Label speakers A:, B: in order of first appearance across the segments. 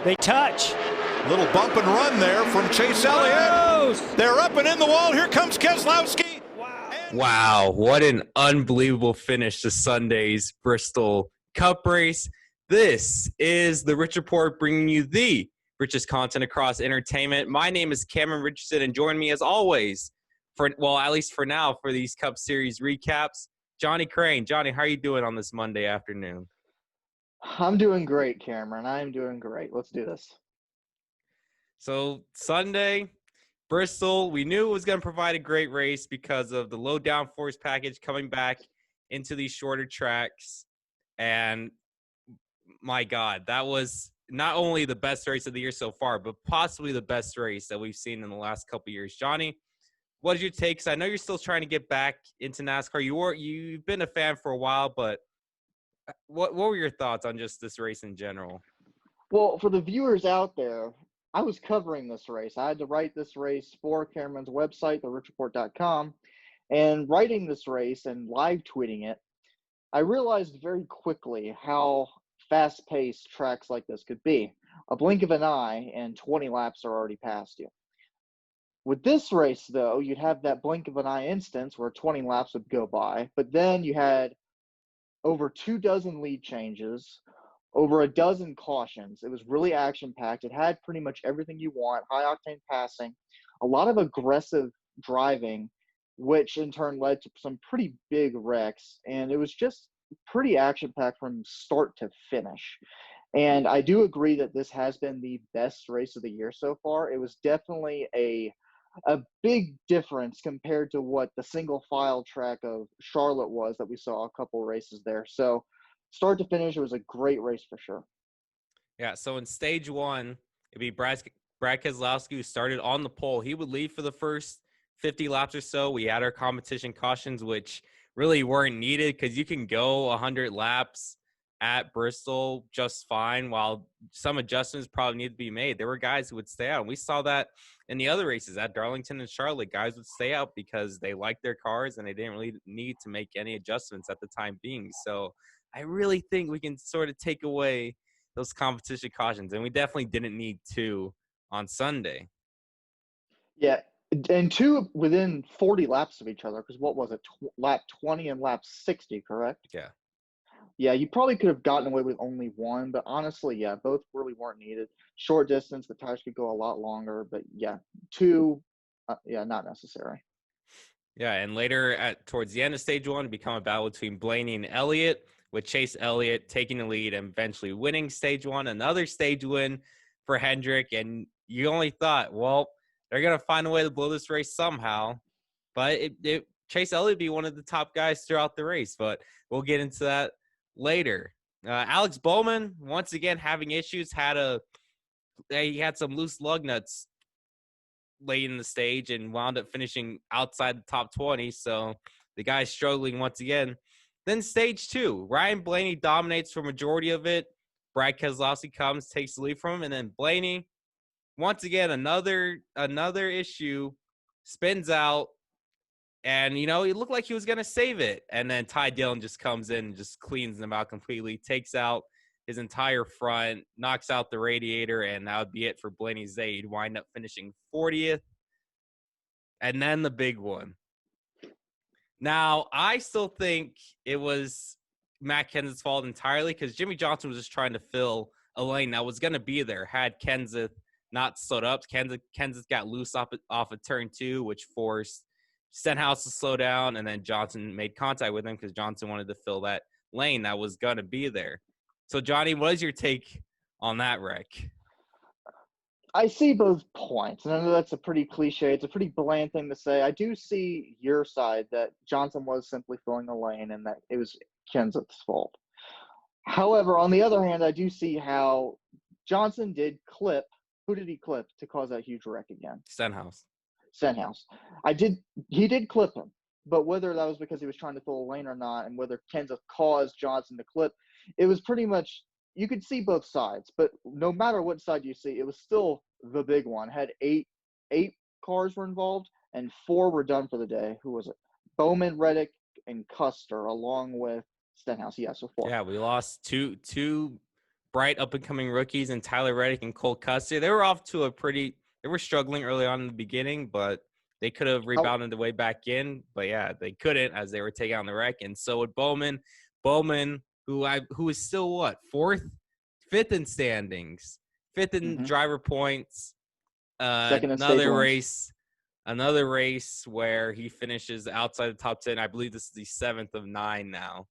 A: They touch.
B: Little bump and run there from Chase Elliott. They're up and in the wall. Here comes Keselowski.
C: Wow, what an unbelievable finish to Sunday's Bristol Cup race. This is the Rich Report, bringing you the richest content across entertainment. My name is Cameron Richardson, and join me as always, at least for now, for these Cup Series recaps, Johnny Crane. Johnny, how are you doing on this Monday afternoon?
D: I'm doing great, Cameron. I'm doing great. Let's do this.
C: So Sunday, Bristol, we knew it was going to provide a great race because of the low downforce package coming back into these shorter tracks. And my God, that was not only the best race of the year so far, but possibly the best race that we've seen in the last couple of years. Johnny, what did your takes? I know you're still trying to get back into NASCAR. You've been a fan for a while, but what were your thoughts on just this race in general?
D: Well, for the viewers out there, I was covering this race. I had to write this race for Cameron's website, therichReport.com, and writing this race and live tweeting it, I realized very quickly how fast-paced tracks like this could be. A blink of an eye and 20 laps are already past you. With this race, though, you'd have that blink of an eye instance where 20 laps would go by, but then you had over 24 lead changes, over a dozen cautions. It was really action-packed. It had pretty much everything you want, high-octane passing, a lot of aggressive driving, which in turn led to some pretty big wrecks. And it was just pretty action-packed from start to finish. And I do agree that this has been the best race of the year so far. It was definitely a big difference compared to what the single file track of Charlotte was that we saw a couple races there. So start to finish, it was a great race for sure.
C: Yeah, so in stage one, it'd be Brad Keselowski, who started on the pole. He would lead for the first 50 laps or so. We had our competition cautions, which really weren't needed because you can go 100 laps at Bristol just fine, while some adjustments probably need to be made. There were guys who would stay out. And we saw that in the other races at Darlington and Charlotte. Guys would stay out because they liked their cars and they didn't really need to make any adjustments at the time being. So I really think we can sort of take away those competition cautions, and we definitely didn't need to on Sunday.
D: Yeah, and two within 40 laps of each other, because what was it, lap 20 and lap 60, correct?
C: Yeah.
D: Yeah, you probably could have gotten away with only one, but honestly, yeah, both really weren't needed. Short distance, the tires could go a lot longer, but yeah, two, not necessary.
C: Yeah, and later towards the end of stage one, it became a battle between Blaney and Elliott, with Chase Elliott taking the lead and eventually winning stage one. Another stage win for Hendrick, and you only thought, well, they're going to find a way to blow this race somehow. But Chase Elliott be one of the top guys throughout the race, but we'll get into that later. Alex Bowman, once again, having issues, he had some loose lug nuts late in the stage and wound up finishing outside the top 20. So the guy's struggling once again. Then stage two, Ryan Blaney dominates for majority of it. Brad Keselowski comes, takes the lead from him, and then Blaney, once again, another issue, spins out. And, he looked like he was going to save it. And then Ty Dillon just comes in and just cleans them out completely, takes out his entire front, knocks out the radiator, and that would be it for Blaney's day. He'd wind up finishing 40th. And then the big one. Now, I still think it was Matt Kenseth's fault entirely because Jimmy Johnson was just trying to fill a lane that was going to be there had Kenseth not stood up. Kenseth got loose off of turn 2, which forced Stenhouse to slow down, and then Johnson made contact with him because Johnson wanted to fill that lane that was going to be there. So, Johnny, what is your take on that wreck?
D: I see both points, and I know that's a pretty cliche. It's a pretty bland thing to say. I do see your side that Johnson was simply filling the lane and that it was Kenseth's fault. However, on the other hand, I do see how Johnson did clip. Who did he clip to cause that huge wreck again?
C: Stenhouse.
D: He did clip him, but whether that was because he was trying to fill a lane or not, and whether Kenseth caused Johnson to clip, it was pretty much, you could see both sides, but no matter what side you see, it was still the big one. Had eight cars were involved, and 4 were done for the day. Who was it? Bowman, Reddick, and Custer, along with Stenhouse. Yeah, so 4.
C: Yeah, we lost two bright up-and-coming rookies in Tyler Reddick and Cole Custer. They were off to they were struggling early on in the beginning, but they could have rebounded the way back in. But, yeah, they couldn't as they were taking on the wreck. And so would Bowman. Bowman, who is still what? Fifth in standings, fifth in driver points.
D: Second in
C: Another
D: race.
C: Another race where he finishes outside the top 10. I believe this is the 7th of 9 now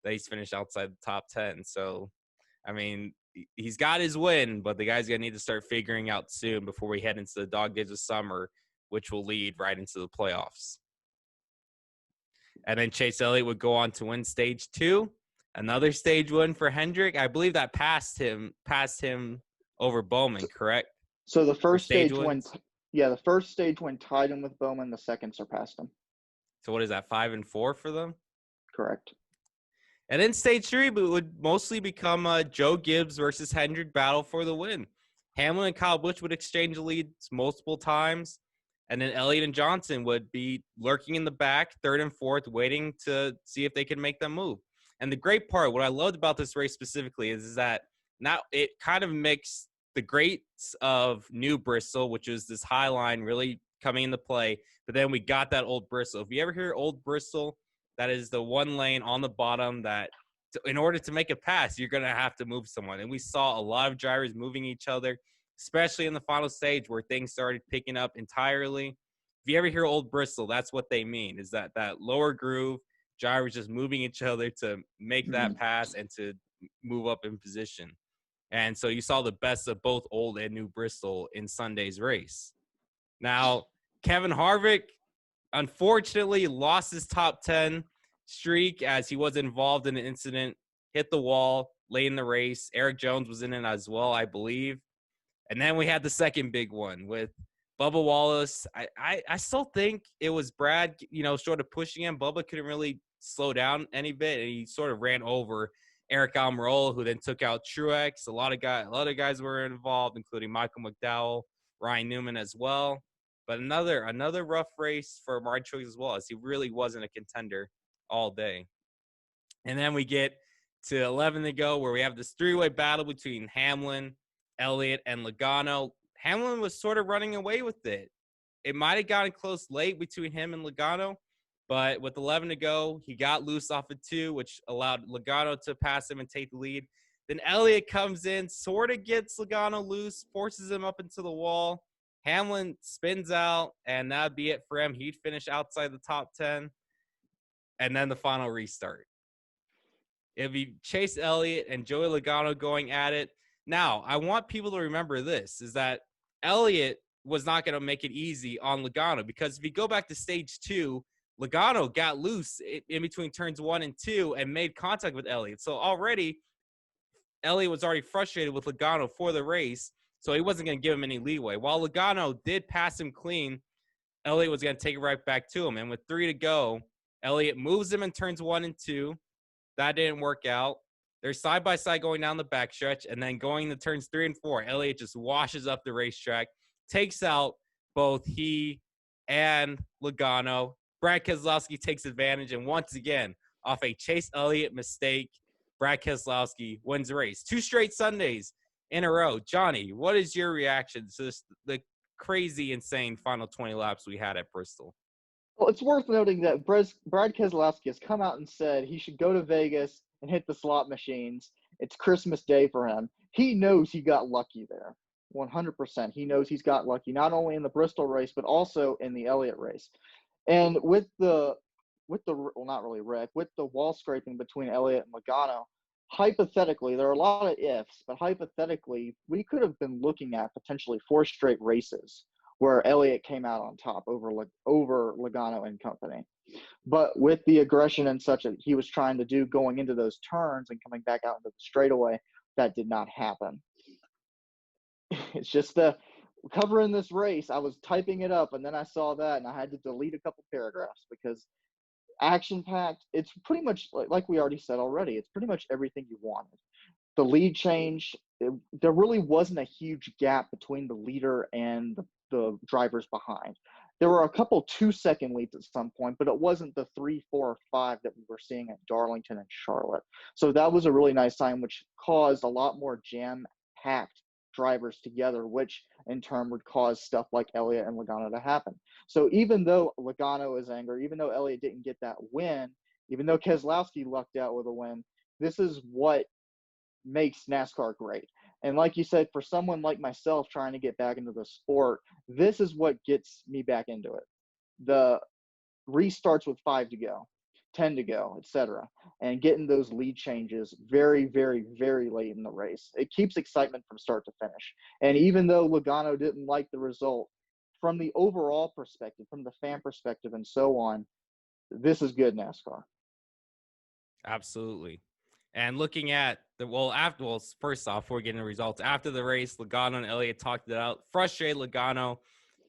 C: that he's finished outside the top 10. So, I mean, he's got his win, but the guy's going to need to start figuring out soon before we head into the dog days of summer, which will lead right into the playoffs. And then Chase Elliott would go on to win stage 2. Another stage win for Hendrick. I believe that passed him over Bowman, correct?
D: So the first stage went. Yeah, the first stage went tied him with Bowman. The second surpassed him.
C: So what is that, 5 and 4 for them?
D: Correct.
C: And then stage 3 would mostly become a Joe Gibbs versus Hendrick battle for the win. Hamlin and Kyle Busch would exchange leads multiple times. And then Elliott and Johnson would be lurking in the back, 3rd and 4th, waiting to see if they can make them move. And the great part, what I loved about this race specifically is that now it kind of mixed the greats of new Bristol, which is this high line really coming into play. But then we got that old Bristol. If you ever hear old Bristol, that is the one lane on the bottom that in order to make a pass, you're going to have to move someone. And we saw a lot of drivers moving each other, especially in the final stage where things started picking up entirely. If you ever hear old Bristol, that's what they mean, is that lower groove, drivers just moving each other to make that pass and to move up in position. And so you saw the best of both old and new Bristol in Sunday's race. Now, Kevin Harvick, unfortunately, lost his top 10 streak as he was involved in an incident, hit the wall late in the race. Eric Jones was in it as well, I believe. And then we had the second big one with Bubba Wallace. I still think it was Brad, sort of pushing him. Bubba couldn't really slow down any bit, and he sort of ran over Eric Almirola, who then took out Truex. A lot of guys were involved, including Michael McDowell, Ryan Newman as well. But another rough race for Martin Truex as well, as he really wasn't a contender all day. And then we get to 11 to go, where we have this 3-way battle between Hamlin, Elliott, and Logano. Hamlin was sort of running away with it. It might have gotten close late between him and Logano, but with 11 to go, he got loose off of 2, which allowed Logano to pass him and take the lead. Then Elliott comes in, sort of gets Logano loose, forces him up into the wall. Hamlin spins out, and that'd be it for him. He'd finish outside the top 10. And then the final restart. It'd be Chase Elliott and Joey Logano going at it. Now, I want people to remember this, is that Elliott was not going to make it easy on Logano, because if you go back to stage 2, Logano got loose in between turns 1 and 2 and made contact with Elliott. So already, Elliott was already frustrated with Logano for the race, so he wasn't going to give him any leeway. While Logano did pass him clean, Elliott was going to take it right back to him. And with 3 to go, Elliott moves him in turns 1 and 2. That didn't work out. They're side-by-side going down the backstretch, and then going to turns 3 and 4, Elliott just washes up the racetrack, takes out both he and Logano. Brad Keselowski takes advantage, and once again, off a Chase Elliott mistake, Brad Keselowski wins the race. 2 straight Sundays in a row. Johnny, what is your reaction to the crazy, insane final 20 laps we had at Bristol?
D: Well, it's worth noting that Brad Keselowski has come out and said he should go to Vegas and hit the slot machines. It's Christmas Day for him. He knows he got lucky there. 100%. He knows he's got lucky, not only in the Bristol race, but also in the Elliott race. And with the not really wreck, with the wall scraping between Elliott and Logano, hypothetically, there are a lot of ifs, but hypothetically, we could have been looking at potentially 4 straight races where Elliott came out on top over Logano and company. But with the aggression and such that he was trying to do going into those turns and coming back out into the straightaway, that did not happen. It's just covering this race, I was typing it up, and then I saw that, and I had to delete a couple paragraphs because action-packed, it's pretty much, like we already said already, it's pretty much everything you wanted. The lead change, there really wasn't a huge gap between the leader and the drivers behind. there were a couple 2-second leads at some point, but it wasn't the 3, 4, or 5 that we were seeing at Darlington and Charlotte. So that was a really nice sign, which caused a lot more jam-packed drivers together, which in turn would cause stuff like Elliott and Logano to happen. So even though Logano is angry, even though Elliott didn't get that win, even though Keselowski lucked out with a win, this is what makes NASCAR great. And like you said, for someone like myself trying to get back into the sport, this is what gets me back into it. The restarts with 5 to go, 10 to go, etc., and getting those lead changes very, very, very late in the race. It keeps excitement from start to finish. And even though Logano didn't like the result, from the overall perspective, from the fan perspective, and so on, this is good NASCAR.
C: Absolutely. And looking at first off, before we get into the results, after the race, Logano and Elliott talked it out. Frustrated Logano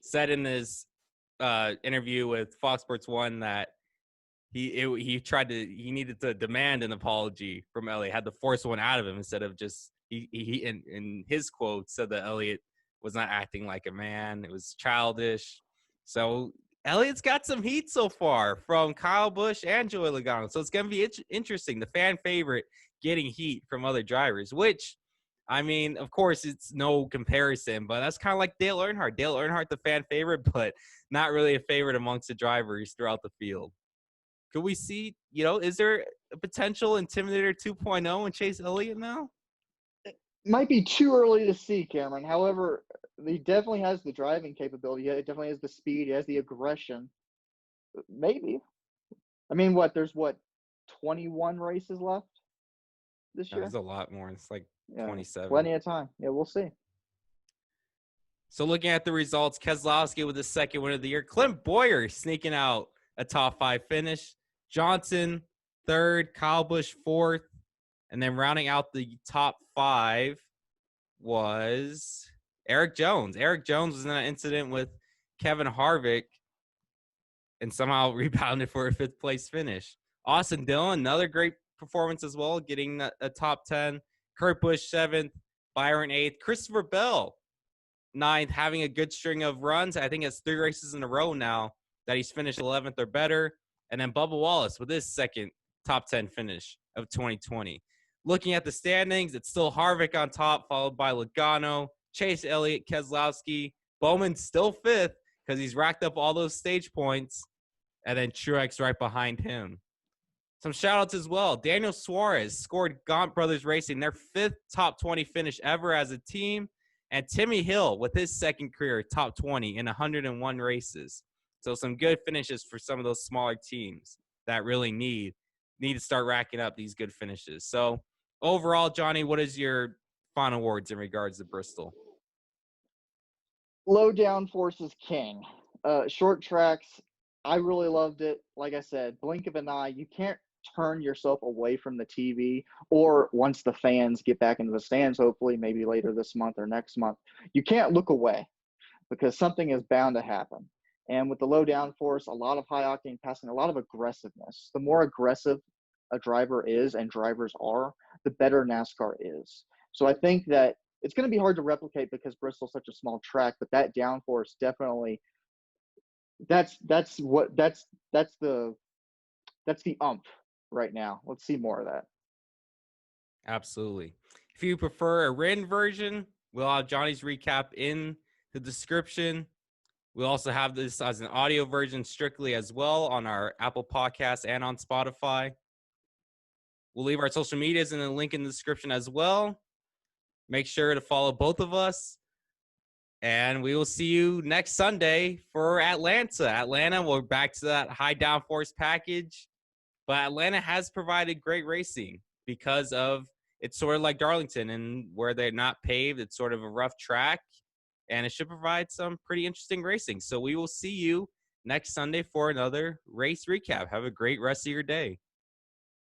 C: said in his interview with Fox Sports 1 that he needed to demand an apology from Elliott, had to force one out of him instead of just he in his quote said that Elliott was not acting like a man. It was childish. So Elliott's got some heat so far from Kyle Busch and Joey Logano. So it's going to be interesting. The fan favorite getting heat from other drivers, which, I mean, of course, it's no comparison, but that's kind of like Dale Earnhardt. Dale Earnhardt, the fan favorite, but not really a favorite amongst the drivers throughout the field. Could we see, is there a potential Intimidator 2.0 in Chase Elliott now?
D: Might be too early to see, Cameron. However, he definitely has the driving capability. He definitely has the speed. He has the aggression. Maybe. I mean, there's 21 races left this year?
C: There's a lot more. It's like 27.
D: Plenty of time. Yeah, we'll see.
C: So looking at the results, Keselowski with the second win of the year. Clint Bowyer sneaking out a top 5 finish. Johnson, third. Kyle Busch, fourth. And then rounding out the top 5 was Eric Jones. Eric Jones was in an incident with Kevin Harvick and somehow rebounded for a 5th place finish. Austin Dillon, another great performance as well, getting a top 10. Kurt Busch, 7th. Byron, 8th. Christopher Bell, 9th, having a good string of runs. I think it's 3 races in a row now that he's finished 11th or better. And then Bubba Wallace with his second top 10 finish of 2020. Looking at the standings, it's still Harvick on top, followed by Logano, Chase Elliott, Keselowski. Bowman's still 5th because he's racked up all those stage points. And then Truex right behind him. Some shout-outs as well. Daniel Suarez scored Gaunt Brothers Racing, their 5th top 20 finish ever as a team. And Timmy Hill with his second career top 20 in 101 races. So some good finishes for some of those smaller teams that really need to start racking up these good finishes. So overall, Johnny, what is your final words in regards to Bristol?
D: Low downforce is king. Short tracks, I really loved it. Like I said, blink of an eye. You can't turn yourself away from the TV, or once the fans get back into the stands, hopefully maybe later this month or next month, you can't look away because something is bound to happen. And with the low downforce, a lot of high octane passing, a lot of aggressiveness. The more aggressive a driver is and drivers are, the better NASCAR is. So I think that it's going to be hard to replicate because Bristol's such a small track, but that downforce definitely that's the umph right now. Let's see more of that.
C: Absolutely. If you prefer a written version, we'll have Johnny's recap in the description. We'll also have this as an audio version strictly as well on our Apple Podcasts and on Spotify. We'll leave our social medias in the link in the description as well. Make sure to follow both of us. And we will see you next Sunday for Atlanta. We're back to that high downforce package. But Atlanta has provided great racing because of it's sort of like Darlington, and where they're not paved, it's sort of a rough track. And it should provide some pretty interesting racing. So we will see you next Sunday for another race recap. Have a great rest of your day.